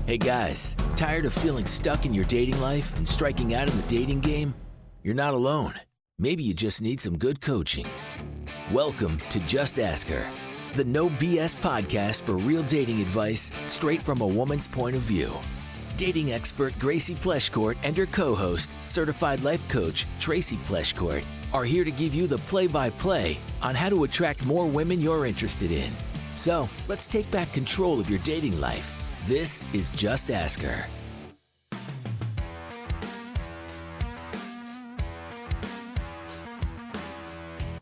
Hey guys, tired of feeling stuck in your dating life and striking out in the dating game? You're not alone. Maybe you just need some good coaching. Welcome to Just Ask Her, the no BS podcast for real dating advice straight from a woman's point of view. Dating expert Gracie Pleshcourt and her co-host, certified life coach Tracy Pleshcourt, are here to give you the play-by-play on how to attract more women you're interested in. So, let's take back control of your dating life. This is Just Ask Her.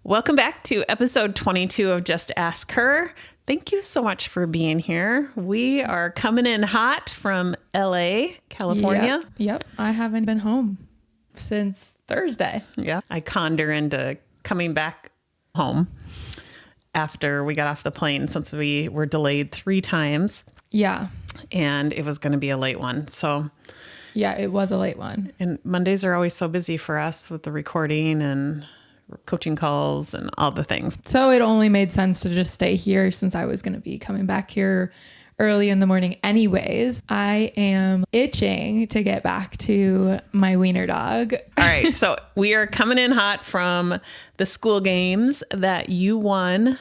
Welcome back to episode 22 of Just Ask Her. Thank you so much for being here. We are coming in hot from LA, California. Yep. I haven't been home since Thursday. Yeah. I conned her into coming back home after we got off the plane since we were delayed 3 times. Yeah. And it was going to be a late one. So yeah, it was a late one. And Mondays are always so busy for us with the recording and coaching calls and all the things. So it only made sense to just stay here since I was going to be coming back here early in the morning anyways. I am itching to get back to my wiener dog. All right. So we are coming in hot from the school games that you won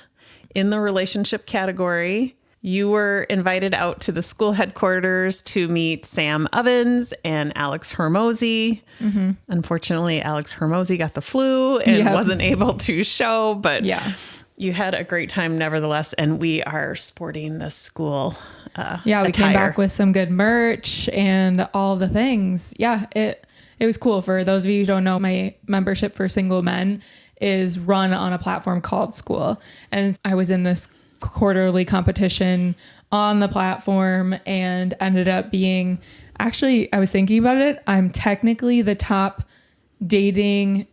in the relationship category. You were invited out to the school headquarters to meet Sam Ovens and Alex Hermosi. Mm-hmm. Unfortunately, Alex Hermosi got the flu and wasn't able to show, but you had a great time nevertheless. And we are sporting the school we attire. came back with some good merch and all the things. Yeah, it was cool. For those of you who don't know, my membership for single men is run on a platform called School. And I was in this quarterly competition on the platform and ended up being, actually, I was thinking about it, I'm technically the top dating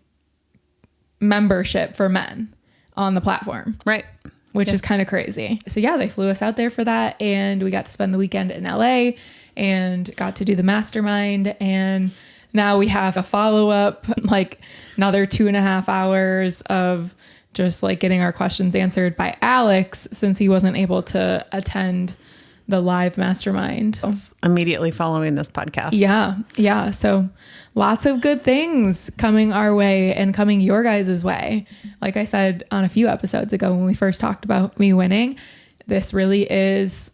membership for men on the platform. Right. Which is kind of crazy. So yeah, they flew us out there for that and we got to spend the weekend in LA and got to do the mastermind, and now we have a follow-up, like another 2.5 hours of just like getting our questions answered by Alex since he wasn't able to attend the live mastermind. It's immediately following this podcast. Yeah. So lots of good things coming our way and coming your guys' way. Like I said on a few episodes ago when we first talked about me winning, this really is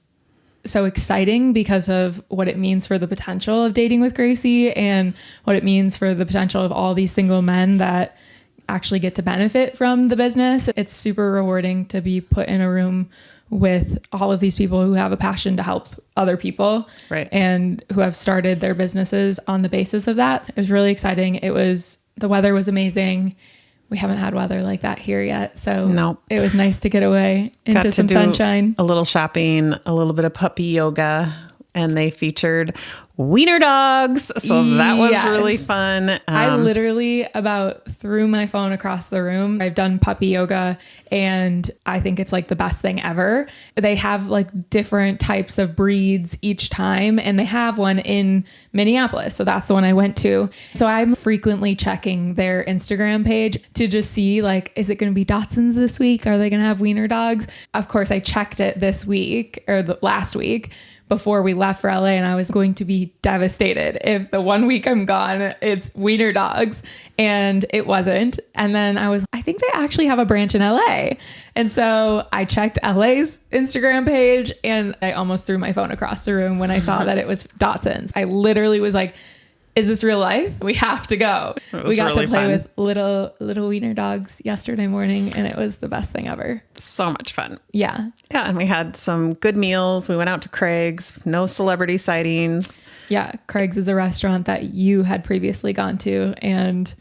so exciting because of what it means for the potential of dating with Gracie and what it means for the potential of all these single men that actually get to benefit from the business. It's super rewarding to be put in a room with all of these people who have a passion to help other people, right, and who have started their businesses on the basis of that. It was really exciting. The weather was amazing. We haven't had weather like that here yet. So It was nice to get away into some sunshine. A little shopping, a little bit of puppy yoga, and they featured wiener dogs. So that was really fun. I literally about threw my phone across the room. I've done puppy yoga and I think it's like the best thing ever. They have like different types of breeds each time, and they have one in Minneapolis. So that's the one I went to. So I'm frequently checking their Instagram page to just see like, is it going to be Dachshunds this week? Are they going to have wiener dogs? Of course, I checked it this week or last week before we left for LA, and I was going to be devastated if the 1 week I'm gone, it's wiener dogs, and it wasn't. And then I think they actually have a branch in LA. And so I checked LA's Instagram page and I almost threw my phone across the room when I saw that it was Dachshunds. I literally was like, is this real life? We have to go. We got really to play fun with little wiener dogs yesterday morning, and it was the best thing ever. So much fun. Yeah. Yeah. And we had some good meals. We went out to Craig's, no celebrity sightings. Yeah. Craig's is a restaurant that you had previously gone to and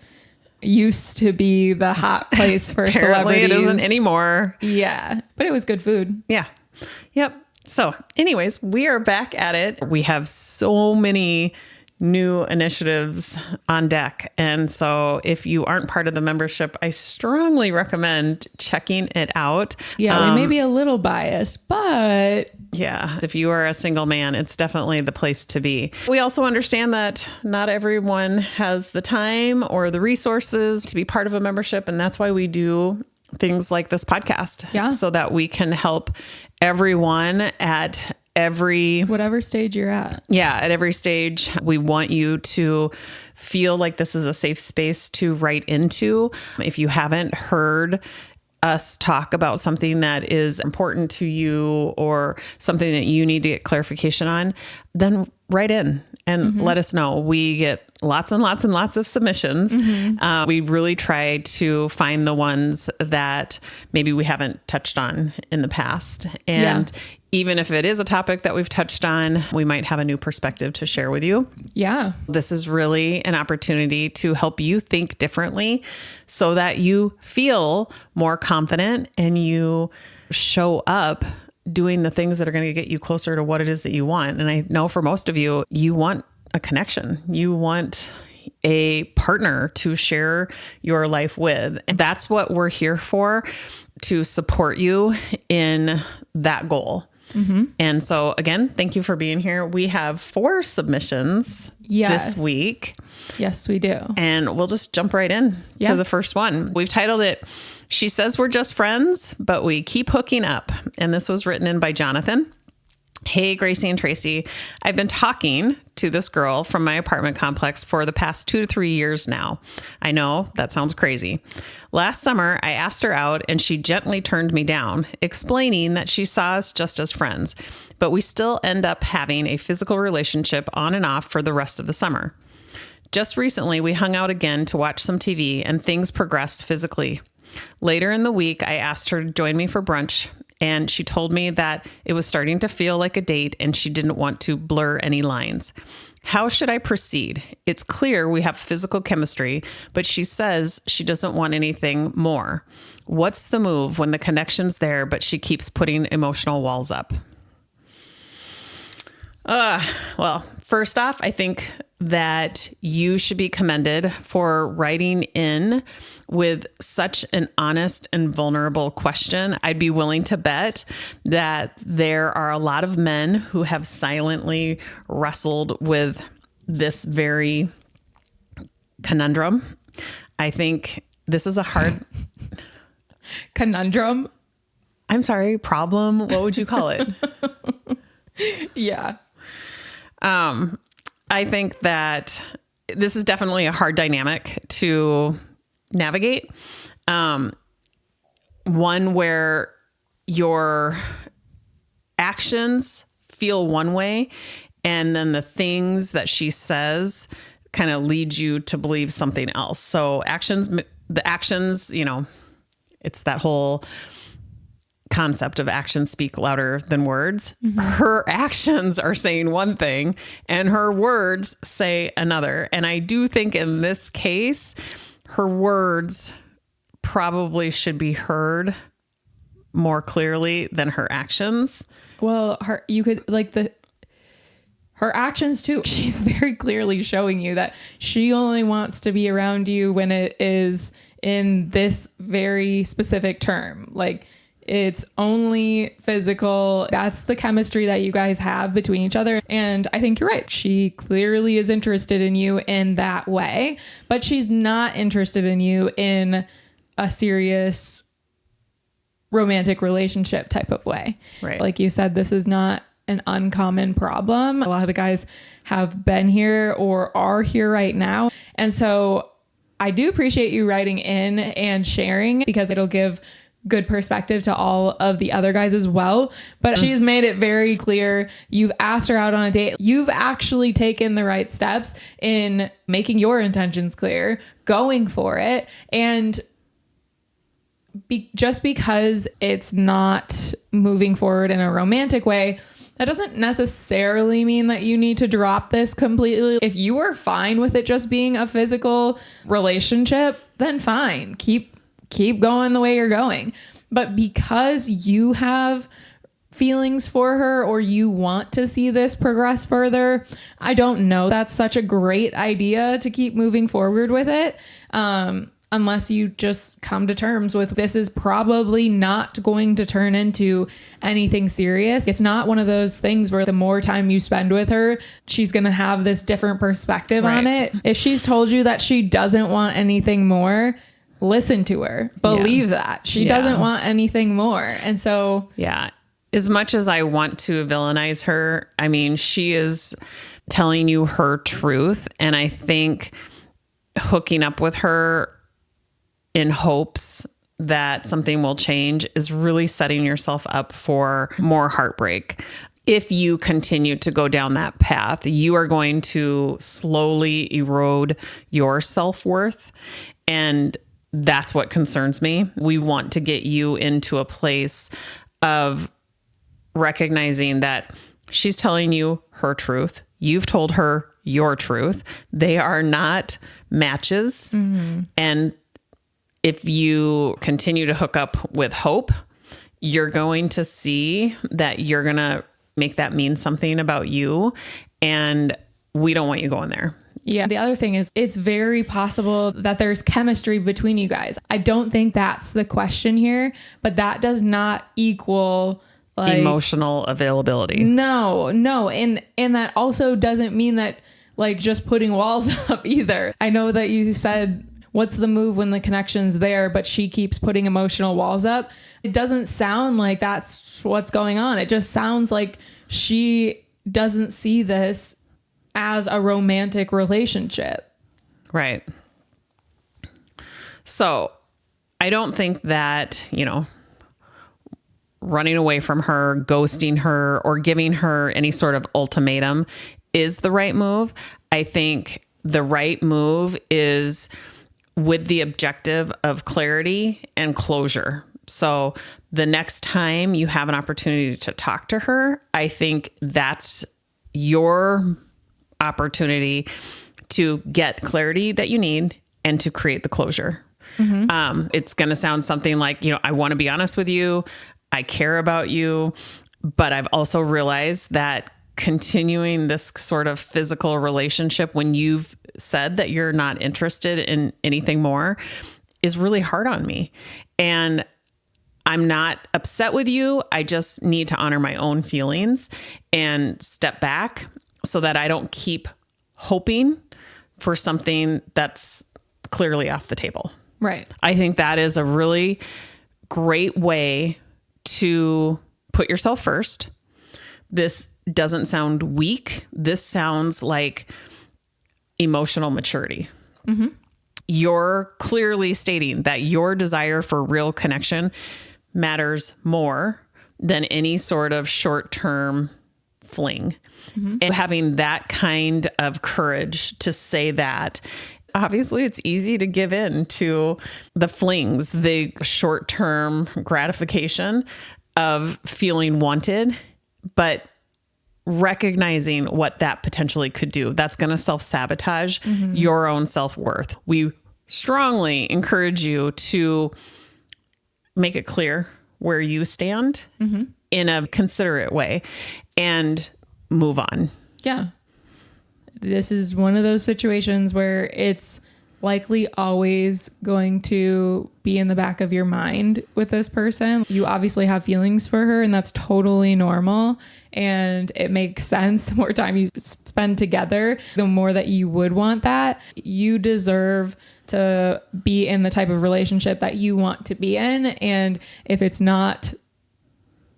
used to be the hot place for Apparently celebrities. It isn't anymore. Yeah. But it was good food. Yeah. Yep. So anyways, we are back at it. We have so many new initiatives on deck. And so if you aren't part of the membership, I strongly recommend checking it out. Yeah, we may be a little biased, but yeah, if you are a single man, it's definitely the place to be. We also understand that not everyone has the time or the resources to be part of a membership. And that's why we do things like this podcast, so that we can help everyone at whatever stage you're at. Yeah, at every stage, we want you to feel like this is a safe space to write into. If you haven't heard us talk about something that is important to you or something that you need to get clarification on, then write in and let us know. We get lots and lots and lots of submissions. We really try to find the ones that maybe we haven't touched on in the past. And even if it is a topic that we've touched on, we might have a new perspective to share with you. Yeah. This is really an opportunity to help you think differently so that you feel more confident and you show up doing the things that are going to get you closer to what it is that you want. And I know for most of you, you want a connection. You want a partner to share your life with. And that's what we're here for, to support you in that goal. And so again, thank you for being here. We have 4 submissions this week. Yes, we do. And we'll just jump right in to the first one. We've titled it, She Says We're Just Friends, But We Keep Hooking Up. And this was written in by Jonathan. Hey, Gracie and Tracy, I've been talking to this girl from my apartment complex for the past 2 to 3 years now. I know that sounds crazy. Last summer, I asked her out and she gently turned me down, explaining that she saw us just as friends, but we still end up having a physical relationship on and off for the rest of the summer. Just recently, we hung out again to watch some TV and things progressed physically. Later in the week, I asked her to join me for brunch, and she told me that it was starting to feel like a date and she didn't want to blur any lines. How should I proceed? It's clear we have physical chemistry, but she says she doesn't want anything more. What's the move when the connection's there, but she keeps putting emotional walls up? Well, first off, I think that you should be commended for writing in with such an honest and vulnerable question. I'd be willing to bet that there are a lot of men who have silently wrestled with this very conundrum. I think this is a hard conundrum. I'm sorry, problem. What would you call it? Yeah. I think that this is definitely a hard dynamic to navigate. One where your actions feel one way, and then the things that she says kind of lead you to believe something else. So the actions, it's that whole concept of actions speak louder than words. Her actions are saying one thing and her words say another. And I do think in this case, her words probably should be heard more clearly than her actions. Well, her actions too. She's very clearly showing you that she only wants to be around you when it is in this very specific term. Like, it's only physical. That's the chemistry that you guys have between each other. And I think you're right. She clearly is interested in you in that way, but she's not interested in you in a serious romantic relationship type of way. Right. Like you said, this is not an uncommon problem. A lot of the guys have been here or are here right now. And so I do appreciate you writing in and sharing, because it'll give good perspective to all of the other guys as well. But she's made it very clear. You've asked her out on a date. You've actually taken the right steps in making your intentions clear, going for it. And just because it's not moving forward in a romantic way, that doesn't necessarily mean that you need to drop this completely. If you are fine with it just being a physical relationship, then fine. Keep going the way you're going. But because you have feelings for her or you want to see this progress further, I don't know that's such a great idea to keep moving forward with it. Unless you just come to terms with, this is probably not going to turn into anything serious. It's not one of those things where the more time you spend with her, she's going to have this different perspective on it. If she's told you that she doesn't want anything more, listen to her. Believe that she doesn't want anything more. And so As much as I want to villainize her, I mean, she is telling you her truth. And I think hooking up with her in hopes that something will change is really setting yourself up for more heartbreak. If you continue to go down that path, you are going to slowly erode your self-worth. And that's what concerns me. We want to get you into a place of recognizing that she's telling you her truth. You've told her your truth. They are not matches. And if you continue to hook up with hope, you're going to see that you're going to make that mean something about you. And we don't want you going there. Yeah. The other thing is it's very possible that there's chemistry between you guys. I don't think that's the question here, but that does not equal like emotional availability. No. And that also doesn't mean that like just putting walls up either. I know that you said, what's the move when the connection's there, but she keeps putting emotional walls up. It doesn't sound like that's what's going on. It just sounds like she doesn't see this as a romantic relationship. Right. So I don't think that, running away from her, ghosting her, or giving her any sort of ultimatum is the right move. I think the right move is with the objective of clarity and closure. So the next time you have an opportunity to talk to her, I think that's your opportunity to get clarity that you need and to create the closure. It's going to sound something like, I want to be honest with you. I care about you, but I've also realized that continuing this sort of physical relationship when you've said that you're not interested in anything more is really hard on me. And I'm not upset with you. I just need to honor my own feelings and step back so that I don't keep hoping for something that's clearly off the table. Right. I think that is a really great way to put yourself first. This doesn't sound weak. This sounds like emotional maturity. You're clearly stating that your desire for real connection matters more than any sort of short-term fling. And having that kind of courage to say that, obviously it's easy to give in to the flings, the short-term gratification of feeling wanted, but recognizing what that potentially could do, that's going to self-sabotage your own self-worth. We strongly encourage you to make it clear where you stand in a considerate way and move on. Yeah. This is one of those situations where it's likely always going to be in the back of your mind with this person. You obviously have feelings for her, and that's totally normal. And it makes sense. The more time you spend together, the more that you would want that. You deserve to be in the type of relationship that you want to be in. And if it's not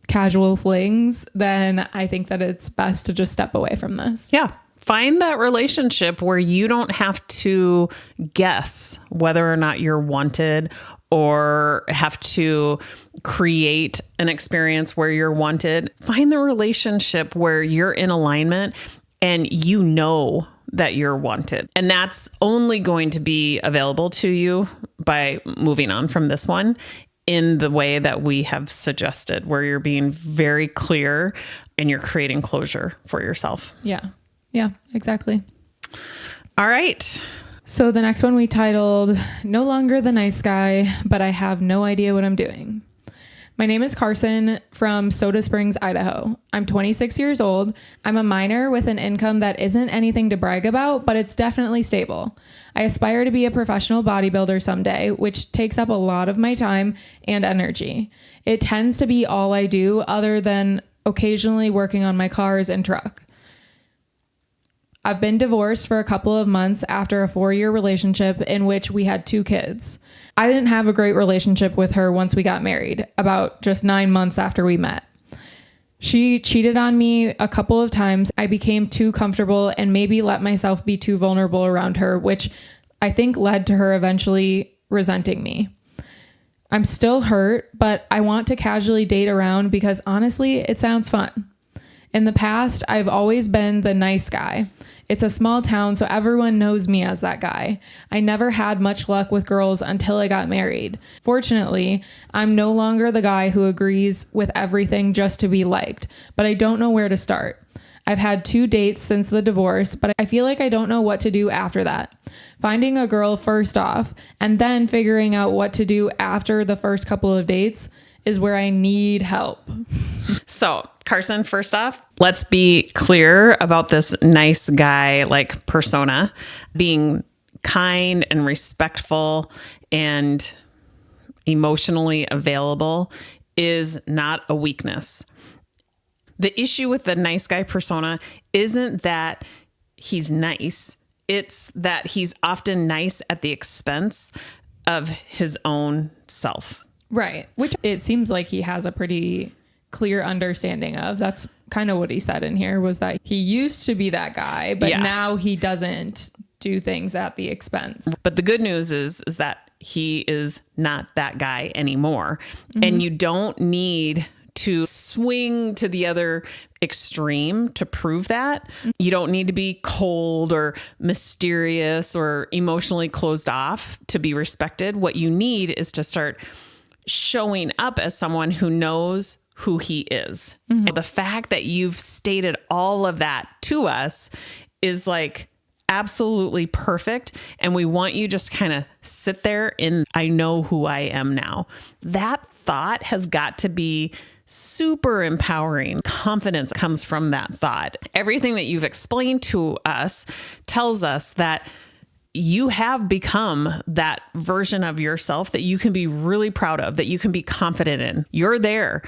casual flings, then I think that it's best to just step away from this. Yeah. Find that relationship where you don't have to guess whether or not you're wanted or have to create an experience where you're wanted. Find the relationship where you're in alignment and you know that you're wanted. And that's only going to be available to you by moving on from this one in the way that we have suggested, where you're being very clear and you're creating closure for yourself. Yeah, exactly. All right. So the next one we titled, No Longer the Nice Guy, but I Have No Idea What I'm Doing. My name is Carson from Soda Springs, Idaho. I'm 26 years old. I'm a minor with an income that isn't anything to brag about, but it's definitely stable. I aspire to be a professional bodybuilder someday, which takes up a lot of my time and energy. It tends to be all I do other than occasionally working on my cars and truck. I've been divorced for a couple of months after a 4-year relationship in which we had 2 kids. I didn't have a great relationship with her once we got married, about just 9 months after we met. She cheated on me a couple of times. I became too comfortable and maybe let myself be too vulnerable around her, which I think led to her eventually resenting me. I'm still hurt, but I want to casually date around because honestly, it sounds fun. In the past, I've always been the nice guy. It's a small town, so everyone knows me as that guy. I never had much luck with girls until I got married. Fortunately, I'm no longer the guy who agrees with everything just to be liked, but I don't know where to start. I've had 2 dates since the divorce, but I feel like I don't know what to do after that. Finding a girl first off, and then figuring out what to do after the first couple of dates is where I need help. So, Carson, first off, let's be clear about this nice guy like persona. Being kind and respectful and emotionally available is not a weakness. The issue with the nice guy persona isn't that he's nice. It's that he's often nice at the expense of his own self. Right. Which it seems like he has a pretty clear understanding of. That's kind of what he said in here, was that he used to be that guy, but now he doesn't do things at the expense. But the good news is that he is not that guy anymore. Mm-hmm. And you don't need to swing to the other extreme to prove that. You don't need to be cold or mysterious or emotionally closed off to be respected. What you need is to start showing up as someone who knows who he is. Mm-hmm. The fact that you've stated all of that to us is like absolutely perfect. And we want you just kind of sit there in, I know who I am now. That thought has got to be super empowering. Confidence comes from that thought. Everything that you've explained to us tells us that you have become that version of yourself that you can be really proud of, that you can be confident in. You're there.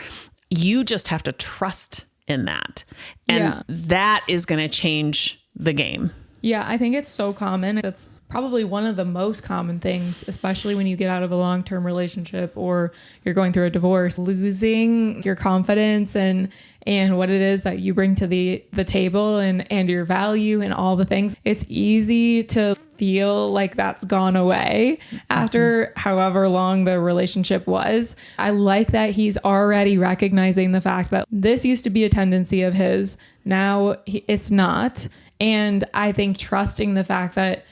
You just have to trust in that. And that is going to change the game. Yeah, I think it's so common. It's probably one of the most common things, especially when you get out of a long-term relationship or you're going through a divorce, losing your confidence and what it is that you bring to the table and your value and all the things. It's easy to feel like that's gone away after however long the relationship was. I like that he's already recognizing the fact that this used to be a tendency of his. Now it's not. And I think trusting the fact that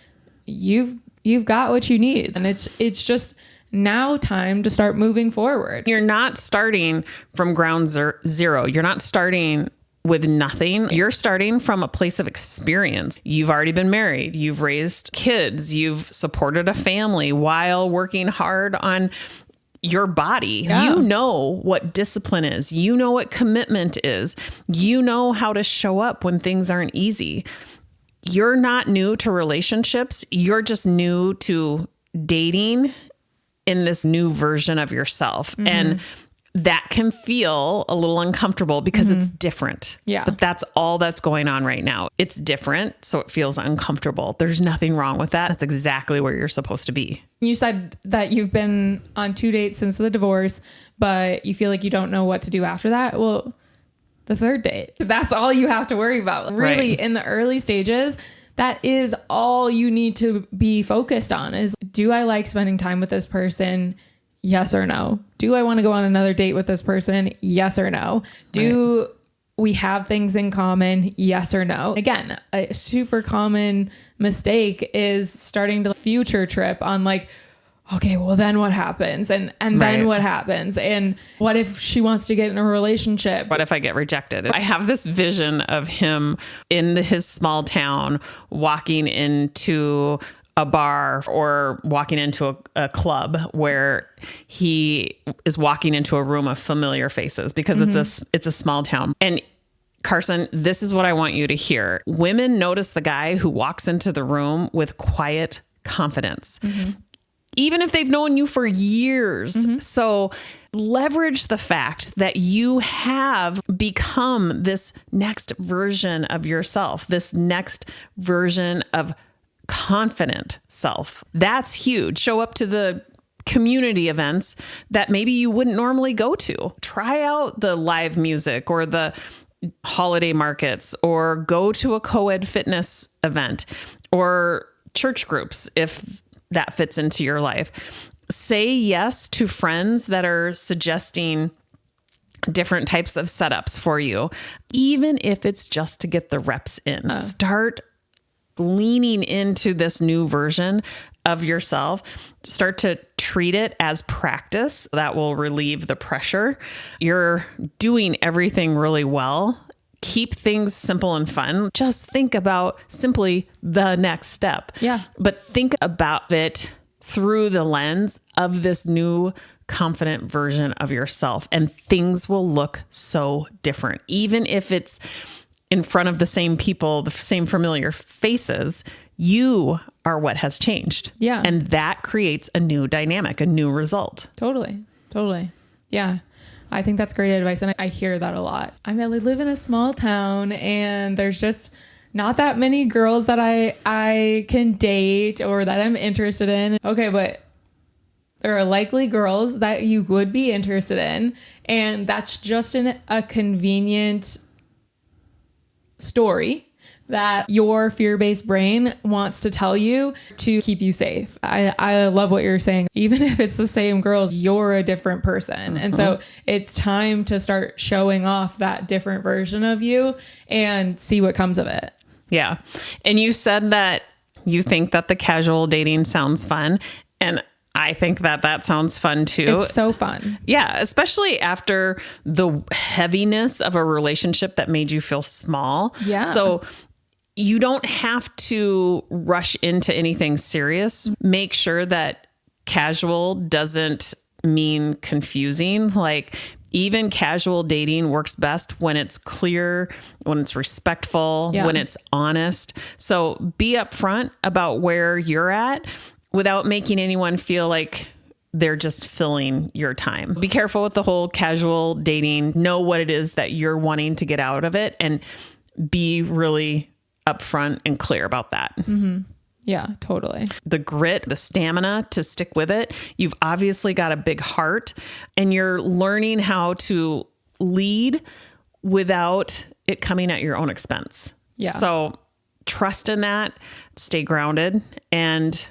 you've got what you need, and it's just now time to start moving forward. You're not starting from ground zero. You're not starting with nothing. You're starting from a place of experience. You've already been married. You've raised kids. You've supported a family while working hard on your body. Yeah. You know what discipline is. You know what commitment is. You know how to show up when things aren't easy. You're not new to relationships. You're just new to dating in this new version of yourself. Mm-hmm. And that can feel a little uncomfortable because it's different. Yeah. But that's all that's going on right now. It's different, so it feels uncomfortable. There's nothing wrong with that. That's exactly where you're supposed to be. You said that you've been on 2 dates since the divorce, but you feel like you don't know what to do after that. Well, the 3rd date, that's all you have to worry about. Really, right. In the early stages, that is all you need to be focused on is, do I like spending time with this person? Yes or no? Do I want to go on another date with this person? Yes or no? Do we have things in common? Yes or no? Again, a super common mistake is starting to future trip on like, okay, well then what happens? And then what happens? And what if she wants to get in a relationship? What if I get rejected? I have this vision of him in his small town walking into a bar or walking into a club where he is walking into a room of familiar faces because it's a small town. And Carson, this is what I want you to hear. Women notice the guy who walks into the room with quiet confidence, even if they've known you for years. So leverage the fact that you have become this next version of yourself, this next version of confident self. That's huge. Show up to the community events that maybe you wouldn't normally go to. Try out the live music or the holiday markets, or go to a co-ed fitness event or church groups if that fits into your life. Say yes to friends that are suggesting different types of setups for you, even if it's just to get the reps in. Start leaning into this new version of yourself. Start to treat it as practice that will relieve the pressure. You're doing everything really well. Keep things simple and fun. Just think about simply the next step. Yeah. But think about it through the lens of this new confident version of yourself, and things will look so different. Even if it's in front of the same people, the same familiar faces, you are what has changed. Yeah. And that creates a new dynamic, a new result. Totally. Yeah. I think that's great advice. And I hear that a lot. I mean, I live in a small town and there's just not that many girls that I can date or that I'm interested in. Okay, but there are likely girls that you would be interested in. And that's just a convenient story that your fear-based brain wants to tell you to keep you safe. I love what you're saying. Even if it's the same girls, you're a different person. And so it's time to start showing off that different version of you and see what comes of it. Yeah. And you said that you think that the casual dating sounds fun. And I think that sounds fun too. It's so fun. Yeah, especially after the heaviness of a relationship that made you feel small. Yeah. So you don't have to rush into anything serious. Make sure that casual doesn't mean confusing. Like, even casual dating works best when it's clear, when it's respectful, when it's honest. So be upfront about where you're at without making anyone feel like they're just filling your time. Be careful with the whole casual dating. Know what it is that you're wanting to get out of it, and be really upfront and clear about that. Mm-hmm. Yeah, totally. The grit, the stamina to stick with it. You've obviously got a big heart, and you're learning how to lead without it coming at your own expense. Yeah. So trust in that, stay grounded, and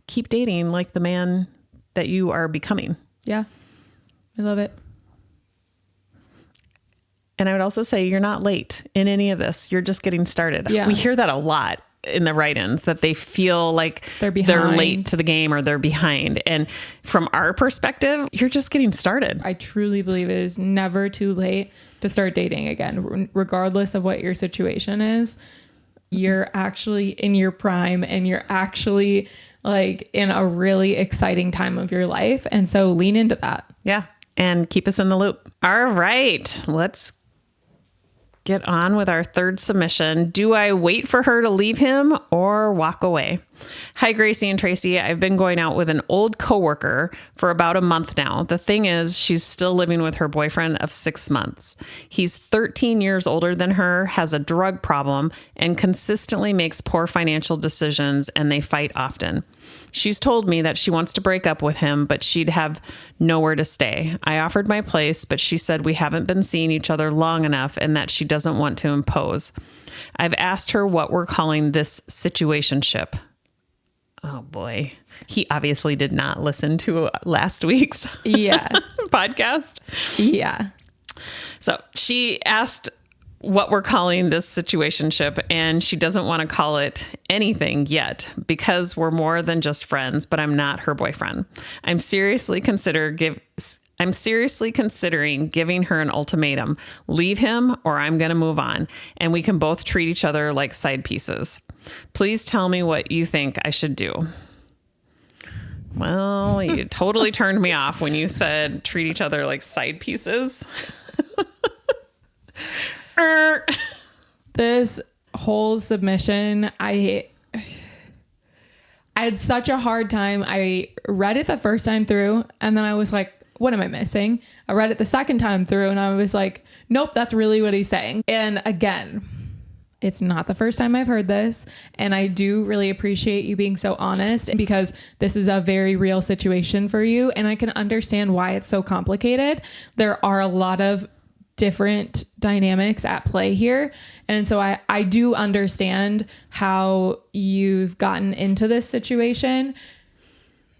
keep dating like the man that you are becoming. Yeah. I love it. And I would also say you're not late in any of this. You're just getting started. Yeah. We hear that a lot in the write-ins, that they feel like they're late to the game or they're behind. And from our perspective, you're just getting started. I truly believe it is never too late to start dating again, regardless of what your situation is. You're actually in your prime, and you're actually like in a really exciting time of your life. And so lean into that. Yeah. And keep us in the loop. All right, let's get on with our third submission. Do I wait for her to leave him or walk away? Hi, Gracie and Tracy. I've been going out with an old coworker for about a month now. The thing is, she's still living with her boyfriend of 6 months. He's 13 years older than her, has a drug problem, and consistently makes poor financial decisions, and they fight often. She's told me that she wants to break up with him, but she'd have nowhere to stay. I offered my place, but she said we haven't been seeing each other long enough and that she doesn't want to impose. I've asked her what we're calling this situationship. Oh boy. He obviously did not listen to last week's podcast. Yeah. So she asked what we're calling this situationship, and she doesn't want to call it anything yet because we're more than just friends, but I'm not her boyfriend. I'm seriously considering giving her an ultimatum. Leave him or I'm going to move on, and we can both treat each other like side pieces. Please tell me what you think I should do. Well, you totally turned me off when you said treat each other like side pieces. This whole submission, I had such a hard time. I read it the first time through, and then I was like, what am I missing? I read it the second time through, and I was like, nope, that's really what he's saying. And again, It's not the first time I've heard this. And I do really appreciate you being so honest, because this is a very real situation for you. And I can understand why it's so complicated. There are a lot of different dynamics at play here. And so I do understand how you've gotten into this situation.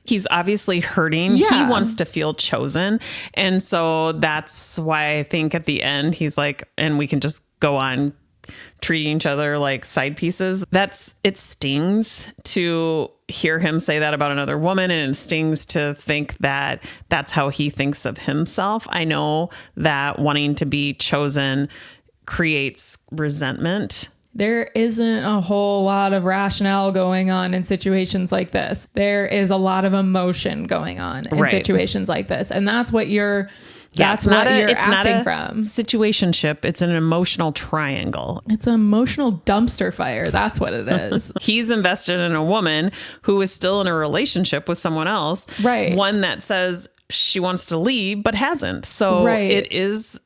He's obviously hurting. Yeah. He wants to feel chosen. And so that's why I think at the end, he's like, and we can just go on treating each other like side pieces. It stings to hear him say that about another woman, and it stings to think that that's how he thinks of himself. I know that wanting to be chosen creates resentment. There isn't a whole lot of rationale going on in situations like this. There is a lot of emotion going on in situations like this. And that's what you're acting from. Situationship. It's an emotional triangle. It's an emotional dumpster fire. That's what it is. He's invested in a woman who is still in a relationship with someone else. Right. One that says she wants to leave, but hasn't. So it is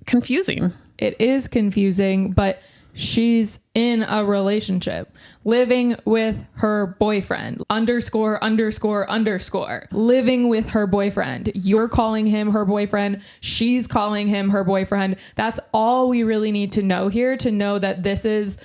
confusing. It is confusing, but she's in a relationship, living with her boyfriend, ____, living with her boyfriend. You're calling him her boyfriend. She's calling him her boyfriend. That's all we really need to know here, to know that this is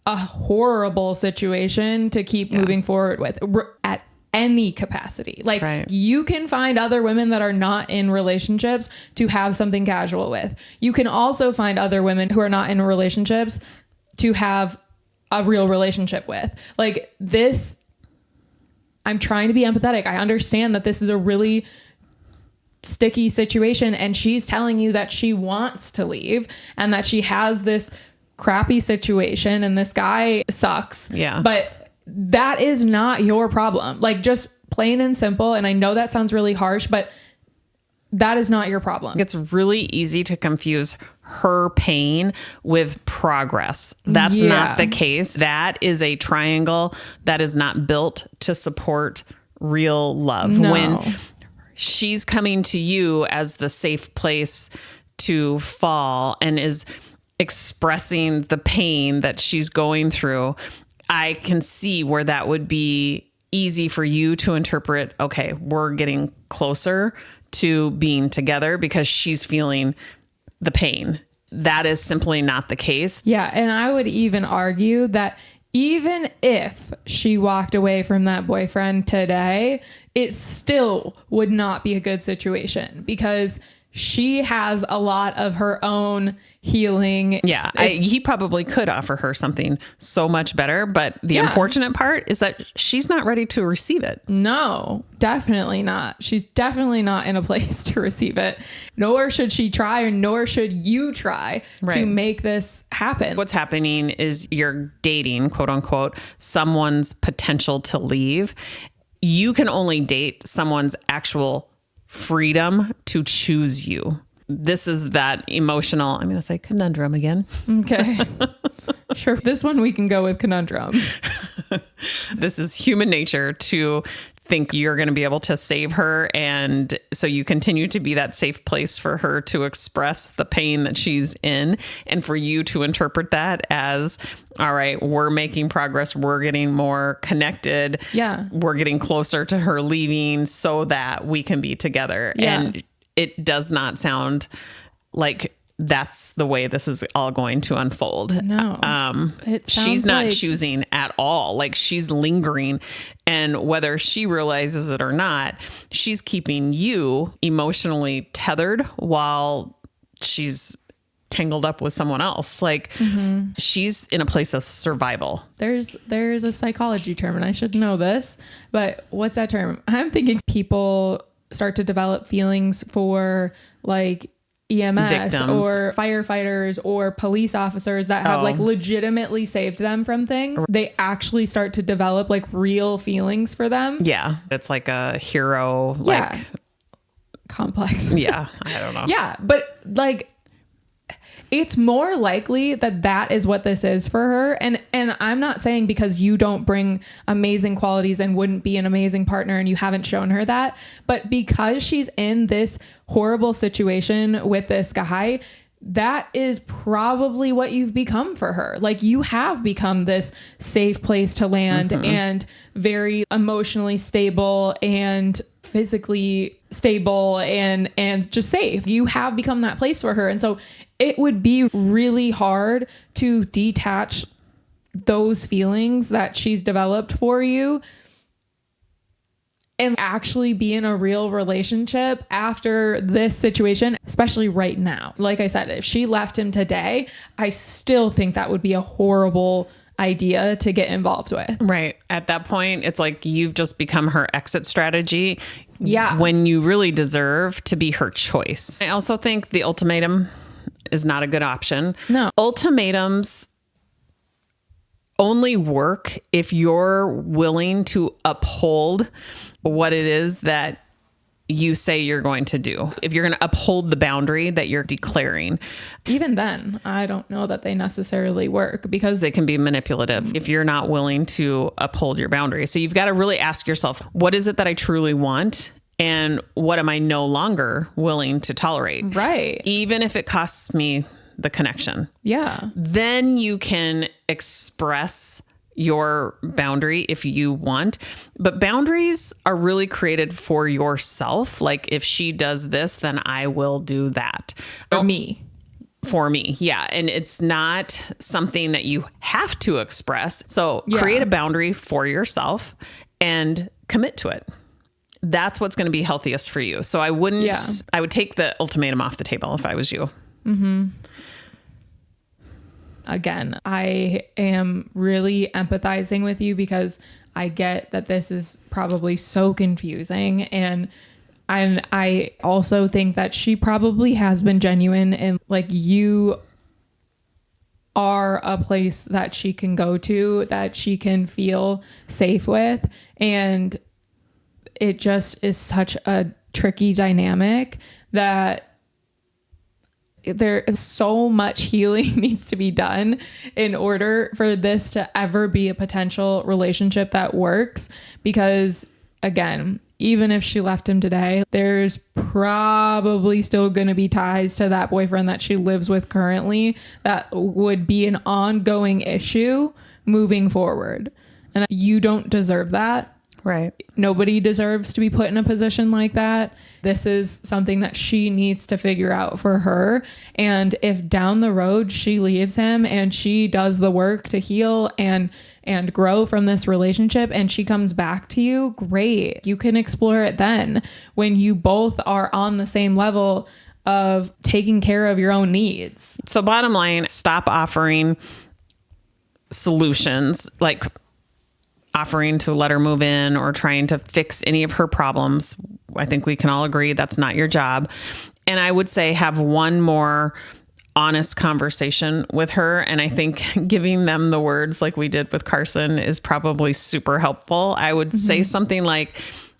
a horrible situation to keep moving forward with at any capacity. Like you can find other women that are not in relationships to have something casual with. You can also find other women who are not in relationships to have a real relationship with. Like this, I'm trying to be empathetic. I understand that this is a really sticky situation, and she's telling you that she wants to leave and that she has this crappy situation and this guy sucks. Yeah. But that is not your problem. Like just plain and simple. And I know that sounds really harsh, but that is not your problem. It's really easy to confuse her pain with progress. That's not the case. That is a triangle that is not built to support real love. No. When she's coming to you as the safe place to fall and is expressing the pain that she's going through, I can see where that would be easy for you to interpret. Okay, we're getting closer to being together because she's feeling the pain. That is simply not the case. Yeah. And I would even argue that even if she walked away from that boyfriend today, it still would not be a good situation because she has a lot of her own healing. Yeah. He probably could offer her something so much better, but the unfortunate part is that she's not ready to receive it. No, definitely not. She's definitely not in a place to receive it. Nor should she try, or nor should you try to make this happen. What's happening is you're dating, quote unquote, someone's potential to leave. You can only date someone's actual freedom to choose you. This is that emotional, I'm going to say conundrum again. Okay. Sure. This one we can go with conundrum. This is human nature to think you're going to be able to save her. And so you continue to be that safe place for her to express the pain that she's in. And for you to interpret that as, all right, we're making progress. We're getting more connected. Yeah. We're getting closer to her leaving so that we can be together. Yeah. And it does not sound like that's the way this is all going to unfold. No. She's not choosing at all. Like she's lingering, and whether she realizes it or not, she's keeping you emotionally tethered while she's tangled up with someone else. Like she's in a place of survival. There's a psychology term, and I should know this, but what's that term? I'm thinking people start to develop feelings for like EMS victims, or firefighters or police officers that have like legitimately saved them from things. They actually start to develop like real feelings for them. Yeah. It's like a hero, like complex. Yeah. I don't know. Yeah. But like, it's more likely that that is what this is for her. And I'm not saying because you don't bring amazing qualities and wouldn't be an amazing partner and you haven't shown her that, but because she's in this horrible situation with this guy, that is probably what you've become for her. Like, you have become this safe place to land and very emotionally stable and physically stable and just safe. You have become that place for her. And so it would be really hard to detach those feelings that she's developed for you and actually be in a real relationship after this situation, especially right now. Like I said, if she left him today, I still think that would be a horrible idea to get involved with. Right. At that point, it's like you've just become her exit strategy. Yeah. When you really deserve to be her choice. I also think the ultimatum is not a good option. No. Ultimatums only work if you're willing to uphold what it is that you say you're going to do. If you're going to uphold the boundary that you're declaring. Even then, I don't know that they necessarily work because they can be manipulative if you're not willing to uphold your boundary. So you've got to really ask yourself, what is it that I truly want? And what am I no longer willing to tolerate? Right. Even if it costs me the connection. Yeah. Then you can express your boundary if you want. But boundaries are really created for yourself. Like, if she does this, then I will do that. For me. For me. Yeah. And it's not something that you have to express. So create a boundary for yourself and commit to it. That's what's going to be healthiest for you. So I would take the ultimatum off the table if I was you. Mm-hmm. Again, I am really empathizing with you because I get that this is probably so confusing. And I also think that she probably has been genuine, and like, you are a place that she can go to, that she can feel safe with. And it just is such a tricky dynamic that there is so much healing needs to be done in order for this to ever be a potential relationship that works. Because again, even if she left him today, there's probably still going to be ties to that boyfriend that she lives with currently that would be an ongoing issue moving forward. And you don't deserve that. Right. Nobody deserves to be put in a position like that. This is something that she needs to figure out for her. And if down the road she leaves him and she does the work to heal and grow from this relationship and she comes back to you, great. You can explore it then when you both are on the same level of taking care of your own needs. So bottom line, stop offering solutions, like offering to let her move in or trying to fix any of her problems. I think we can all agree that's not your job. And I would say have one more honest conversation with her. And I think giving them the words like we did with Carson is probably super helpful. I would say something like,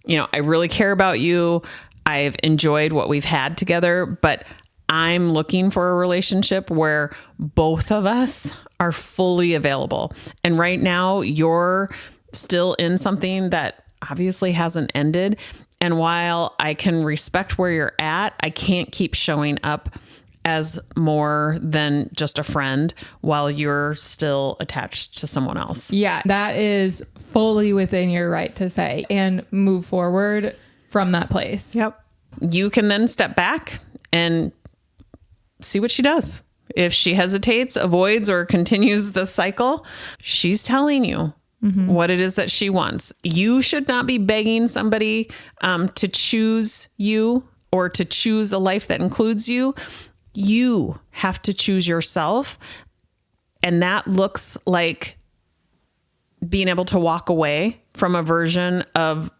I really care about you. I've enjoyed what we've had together, but I'm looking for a relationship where both of us are fully available. And right now you're still in something that obviously hasn't ended. And while I can respect where you're at, I can't keep showing up as more than just a friend while you're still attached to someone else. Yeah, that is fully within your right to say and move forward from that place. Yep. You can then step back and see what she does. If she hesitates, avoids, or continues the cycle, she's telling you what it is that she wants. You should not be begging somebody to choose you or to choose a life that includes you. You have to choose yourself. And that looks like being able to walk away from a version of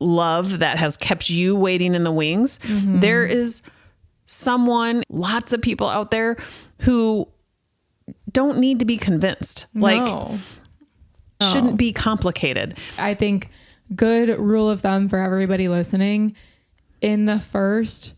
love that has kept you waiting in the wings. There is lots of people out there who don't need to be convinced. No. Shouldn't be complicated. I think good rule of thumb for everybody listening, in the first,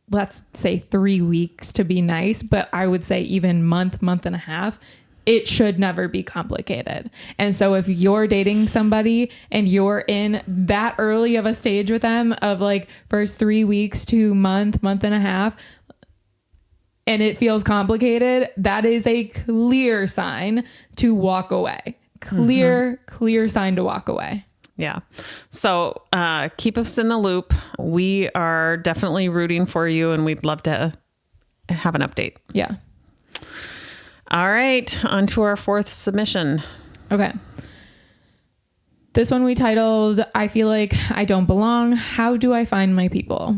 let's say 3 weeks to be nice, but I would say even month and a half, it should never be complicated. And so if you're dating somebody and you're in that early of a stage with them of like first 3 weeks to month and a half, and it feels complicated, that is a clear sign to walk away. Clear sign to walk away. Yeah. So keep us in the loop. We are definitely rooting for you, and we'd love to have an update. Yeah. All right. On to our fourth submission. Okay. This one we titled, I Feel Like I Don't Belong. How do I find my people?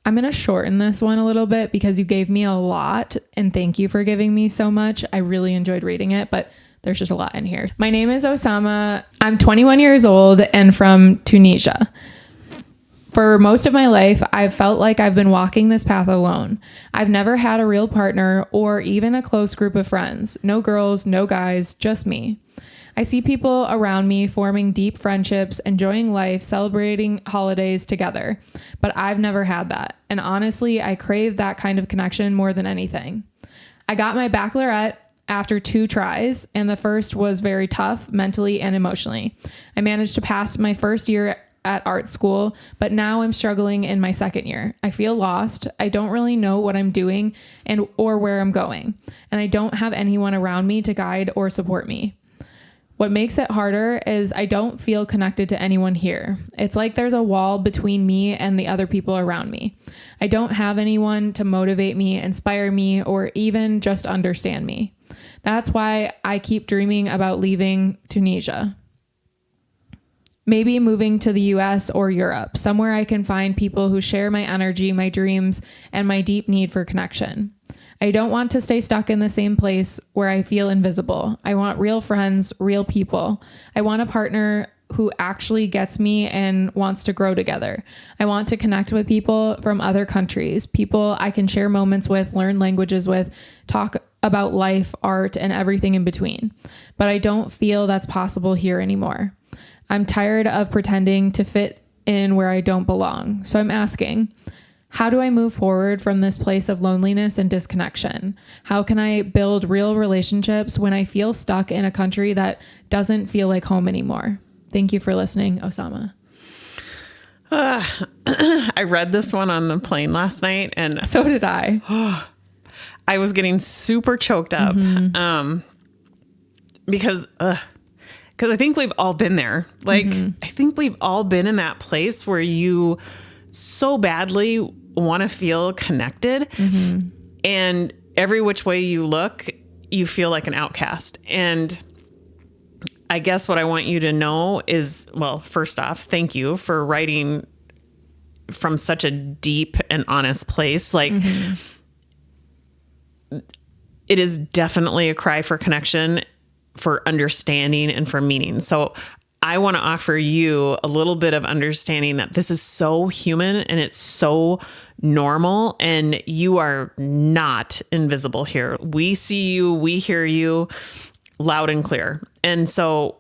I'm going to shorten this one a little bit because you gave me a lot, and thank you for giving me so much. I really enjoyed reading it, but there's just a lot in here. My name is Osama. I'm 21 years old and from Tunisia. For most of my life, I've felt like I've been walking this path alone. I've never had a real partner or even a close group of friends. No girls, no guys, just me. I see people around me forming deep friendships, enjoying life, celebrating holidays together. But I've never had that. And honestly, I crave that kind of connection more than anything. I got my baccalaureate after 2 tries, and the first was very tough mentally and emotionally. I managed to pass my first year at art school, but now I'm struggling in my second year. I feel lost. I don't really know what I'm doing or where I'm going, and I don't have anyone around me to guide or support me. What makes it harder is I don't feel connected to anyone here. It's like there's a wall between me and the other people around me. I don't have anyone to motivate me, inspire me, or even just understand me. That's why I keep dreaming about leaving Tunisia. Maybe moving to the US or Europe, somewhere I can find people who share my energy, my dreams, and my deep need for connection. I don't want to stay stuck in the same place where I feel invisible. I want real friends, real people. I want a partner who actually gets me and wants to grow together. I want to connect with people from other countries, people I can share moments with, learn languages with, talk about life, art, and everything in between. But I don't feel that's possible here anymore. I'm tired of pretending to fit in where I don't belong. So I'm asking, how do I move forward from this place of loneliness and disconnection? How can I build real relationships when I feel stuck in a country that doesn't feel like home anymore? Thank you for listening, Osama. I read this one on the plane last night, and so did I. I was getting super choked up because I think we've all been there. Like, I think we've all been in that place where you so badly want to feel connected, and every which way you look, you feel like an outcast. And I guess what I want you to know is, well, first off, thank you for writing from such a deep and honest place. Like, it is definitely a cry for connection, for understanding, and for meaning. So I want to offer you a little bit of understanding that this is so human and it's so normal, and you are not invisible here. We see you, we hear you loud and clear. And so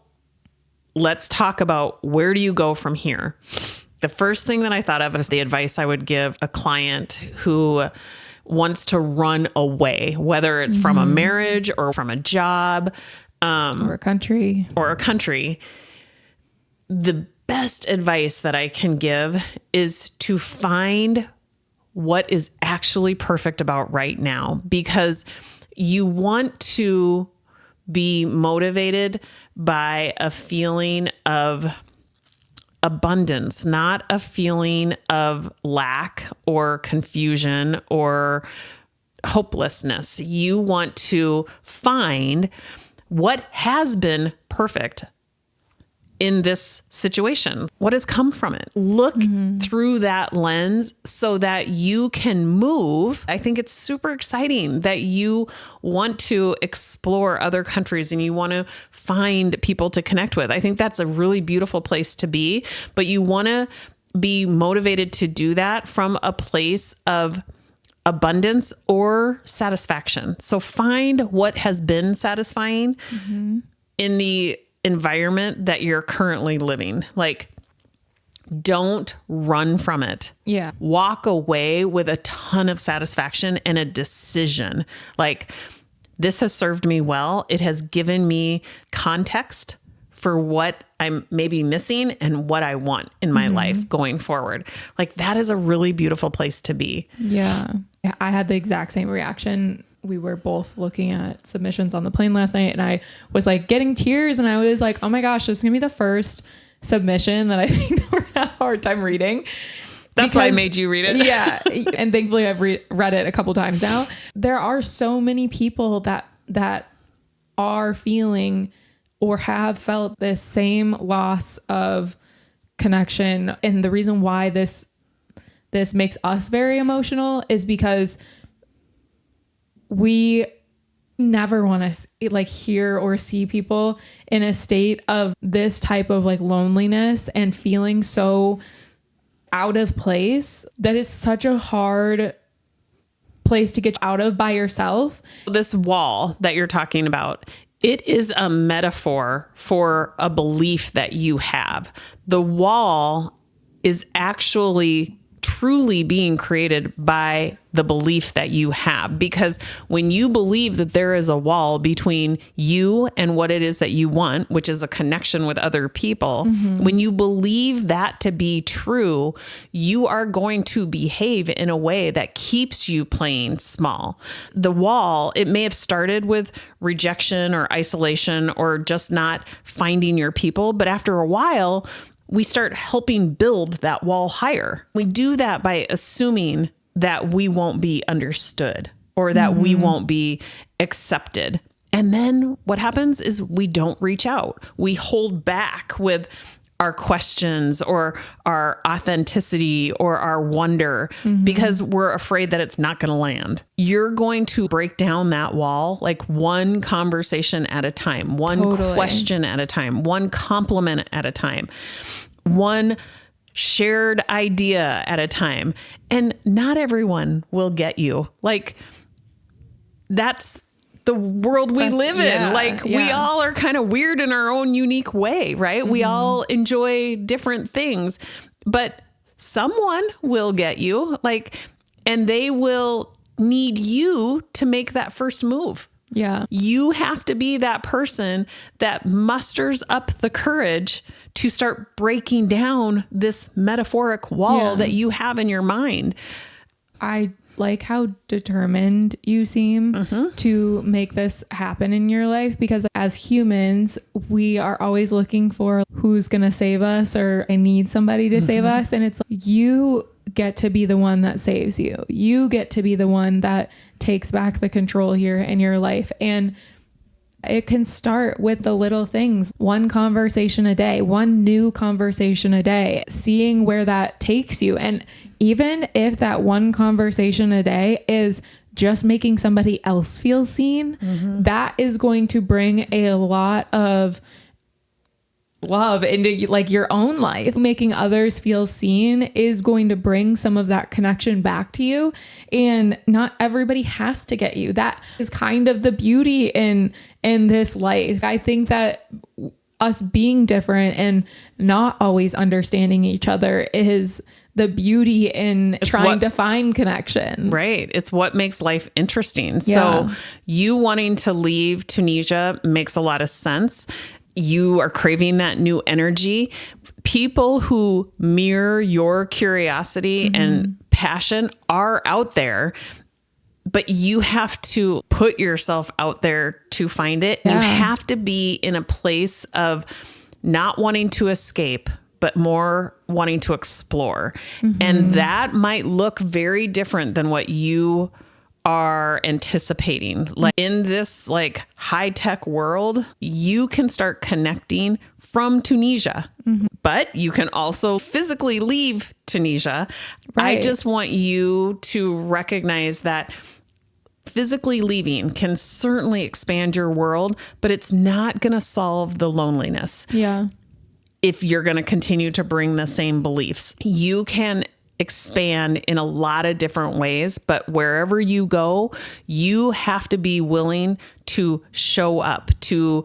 let's talk about, where do you go from here? The first thing that I thought of is the advice I would give a client who wants to run away, whether it's from a marriage or from a job, or a country. The best advice that I can give is to find what is actually perfect about right now, because you want to be motivated by a feeling of abundance, not a feeling of lack or confusion or hopelessness. You want to find what has been perfect in this situation. What has come from it? Look through that lens so that you can move. I think it's super exciting that you want to explore other countries and you want to find people to connect with. I think that's a really beautiful place to be, but you want to be motivated to do that from a place of abundance or satisfaction. So find what has been satisfying in the environment that you're currently living. Like, don't run from it. Yeah. Walk away with a ton of satisfaction and a decision. Like, this has served me well. It has given me context for what I'm maybe missing and what I want in my life going forward. Like that is a really beautiful place to be. Yeah. I had the exact same reaction. We were both looking at submissions on the plane last night and I was like getting tears and I was like, oh my gosh, this is gonna be the first submission that I think we're gonna have a hard time reading. That's why I made you read it. Yeah. And thankfully I've read it a couple times now. There are so many people that are feeling or have felt this same loss of connection. And the reason why this makes us very emotional is because we never want to like hear or see people in a state of this type of like loneliness and feeling so out of place. That is such a hard place to get out of by yourself. This wall that you're talking about, it is a metaphor for a belief that you have. The wall is actually truly being created by the belief that you have. Because when you believe that there is a wall between you and what it is that you want, which is a connection with other people, when you believe that to be true, you are going to behave in a way that keeps you playing small. The wall, it may have started with rejection or isolation or just not finding your people, but after a while, we start helping build that wall higher. We do that by assuming that we won't be understood or that we won't be accepted. And then what happens is we don't reach out. We hold back with our questions or our authenticity or our wonder because we're afraid that it's not going to land. You're going to break down that wall like one conversation at a time, one question at a time, one compliment at a time, one shared idea at a time. And not everyone will get you. Like that's the world we live in. Like we all are kind of weird in our own unique way, right? We all enjoy different things, but someone will get you, like, and they will need you to make that first move. Yeah. You have to be that person that musters up the courage to start breaking down this metaphoric wall that you have in your mind. I like how determined you seem to make this happen in your life, because as humans, we are always looking for who's going to save us or I need somebody to save us. And it's like, you get to be the one that saves you. You get to be the one that takes back the control here in your life. And it can start with the little things, one conversation a day, one new conversation a day, seeing where that takes you. And even if that one conversation a day is just making somebody else feel seen, that is going to bring a lot of love into like your own life. Making others feel seen is going to bring some of that connection back to you. And not everybody has to get you. That is kind of the beauty in this life. I think that us being different and not always understanding each other is the beauty in trying to find connection. Right. It's what makes life interesting. So you wanting to leave Tunisia makes a lot of sense. You are craving that new energy. People who mirror your curiosity and passion are out there, but you have to put yourself out there to find it. You have to be in a place of not wanting to escape, but more wanting to explore. And that might look very different than what you are anticipating. Like in this like high tech world, you can start connecting from Tunisia, but you can also physically leave Tunisia. I just want you to recognize that physically leaving can certainly expand your world, but it's not going to solve the loneliness. Yeah. If you're going to continue to bring the same beliefs, you can expand in a lot of different ways, but wherever you go, you have to be willing to show up, to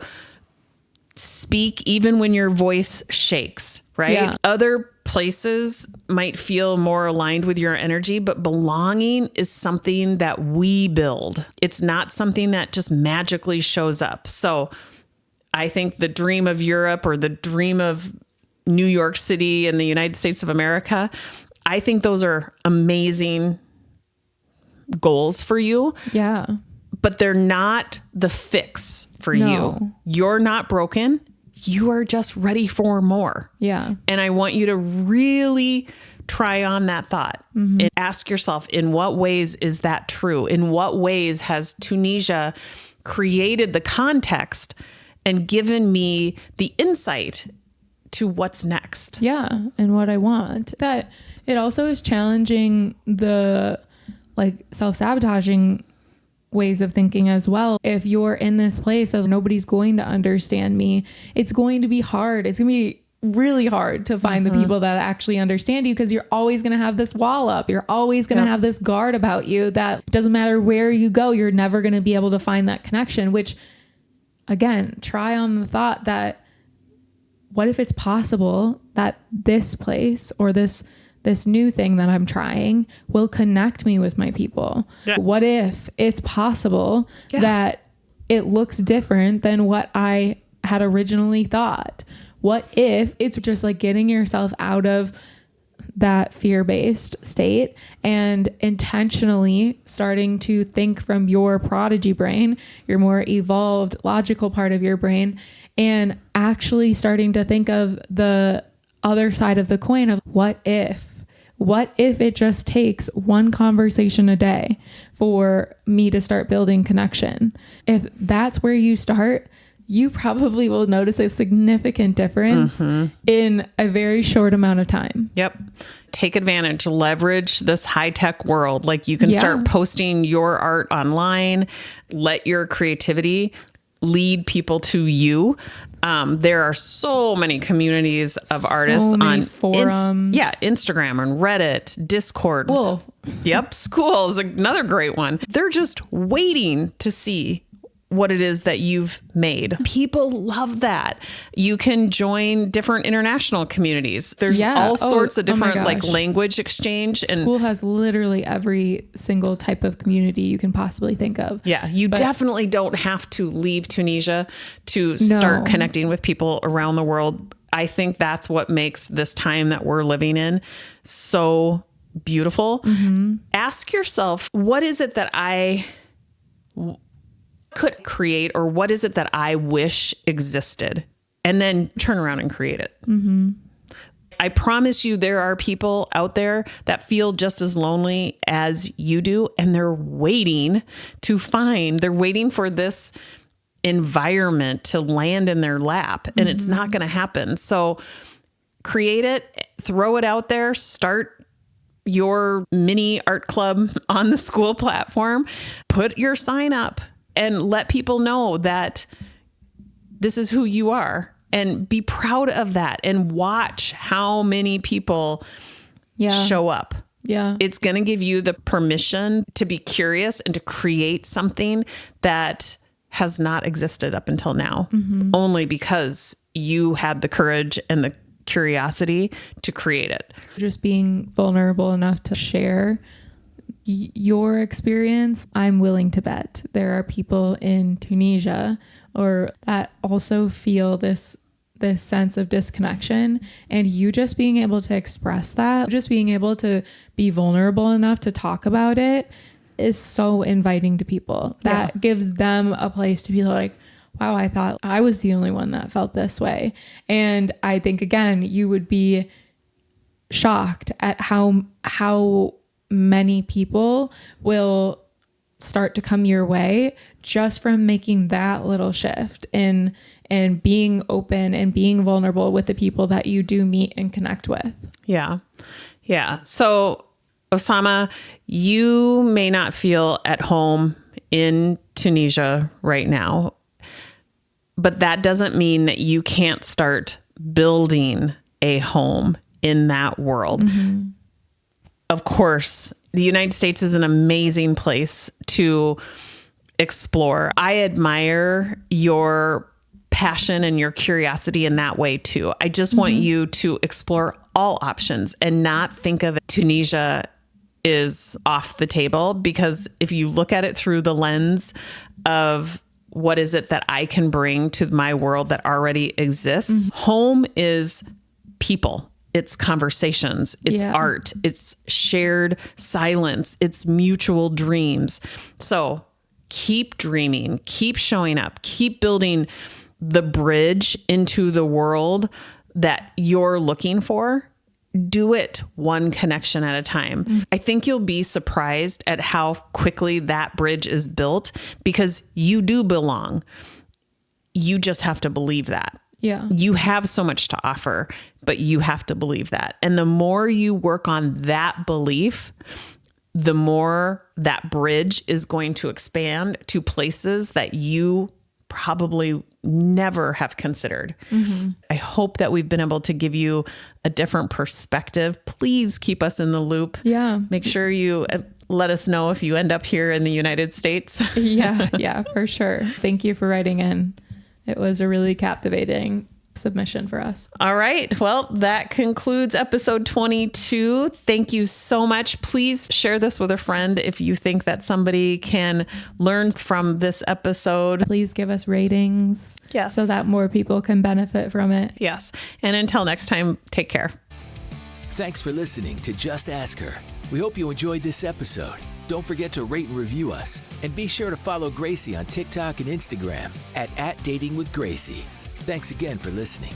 speak even when your voice shakes, right? Yeah. Other places might feel more aligned with your energy, but belonging is something that we build. It's not something that just magically shows up. So I think the dream of Europe or the dream of New York City and the United States of America, I think those are amazing goals for you. Yeah. But they're not the fix for you. You're not broken. You are just ready for more. Yeah. And I want you to really try on that thought and ask yourself, in what ways is that true? In what ways has Tunisia created the context and given me the insight to what's next? Yeah. And what I want. That it also is challenging the like self-sabotaging ways of thinking as well. If you're in this place of nobody's going to understand me, it's going to be hard. It's going to be really hard to find the people that actually understand you, because you're always going to have this wall up. You're always going to have this guard about you that doesn't matter where you go, you're never going to be able to find that connection, which again, try on the thought that what if it's possible that this place or this new thing that I'm trying will connect me with my people? Yeah. What if it's possible that it looks different than what I had originally thought? What if it's just like getting yourself out of that fear-based state and intentionally starting to think from your prodigy brain, your more evolved logical part of your brain, and actually starting to think of the other side of the coin of what if it just takes one conversation a day for me to start building connection? If that's where you start, you probably will notice a significant difference in a very short amount of time. Yep. Take advantage, leverage this high-tech world. Like you can start posting your art online, let your creativity lead people to you. There are so many communities of artists on forums. Instagram and Reddit, Discord. Cool. Yep. School is another great one. They're just waiting to see what it is that you've made. People love that. You can join different international communities. There's all sorts of different like language exchange. And school has literally every single type of community you can possibly think of. Yeah. You definitely don't have to leave Tunisia to start connecting with people around the world. I think that's what makes this time that we're living in so beautiful. Ask yourself, what is it that I could create, or what is it that I wish existed? And then turn around and create it. I promise you, there are people out there that feel just as lonely as you do. And they're waiting for this environment to land in their lap, and it's not going to happen. So create it, throw it out there, start your mini art club on the school platform, put your sign up, and let people know that this is who you are, and be proud of that, and watch how many people show up. Yeah. It's going to give you the permission to be curious and to create something that has not existed up until now, only because you had the courage and the curiosity to create it. Just being vulnerable enough to share your experience, I'm willing to bet there are people in Tunisia or that also feel this sense of disconnection, and you just being able to express that, just being able to be vulnerable enough to talk about it is so inviting to people. That gives them a place to be like, wow, I thought I was the only one that felt this way. And I think, again, you would be shocked at how many people will start to come your way just from making that little shift and being open and being vulnerable with the people that you do meet and connect with. Yeah. Yeah. So Osama, you may not feel at home in Tunisia right now, but that doesn't mean that you can't start building a home in that world. Of course, the United States is an amazing place to explore. I admire your passion and your curiosity in that way too. I just want you to explore all options and not think of Tunisia is off the table, because if you look at it through the lens of what is it that I can bring to my world that already exists? Home is people. It's conversations, it's art, it's shared silence, it's mutual dreams. So keep dreaming, keep showing up, keep building the bridge into the world that you're looking for. Do it one connection at a time. I think you'll be surprised at how quickly that bridge is built because you do belong. You just have to believe that. Yeah. You have so much to offer, but you have to believe that. And the more you work on that belief, the more that bridge is going to expand to places that you probably never have considered. I hope that we've been able to give you a different perspective. Please keep us in the loop. Yeah. Make sure you let us know if you end up here in the United States. Yeah, for sure. Thank you for writing in. It was a really captivating submission for us. All right. Well, that concludes episode 22. Thank you so much. Please share this with a friend if you think that somebody can learn from this episode. Please give us ratings. Yes. So that more people can benefit from it. Yes. And until next time, take care. Thanks for listening to Just Ask Her. We hope you enjoyed this episode. Don't forget to rate and review us. And be sure to follow Gracie on TikTok and Instagram at @datingwithgracie. Thanks again for listening.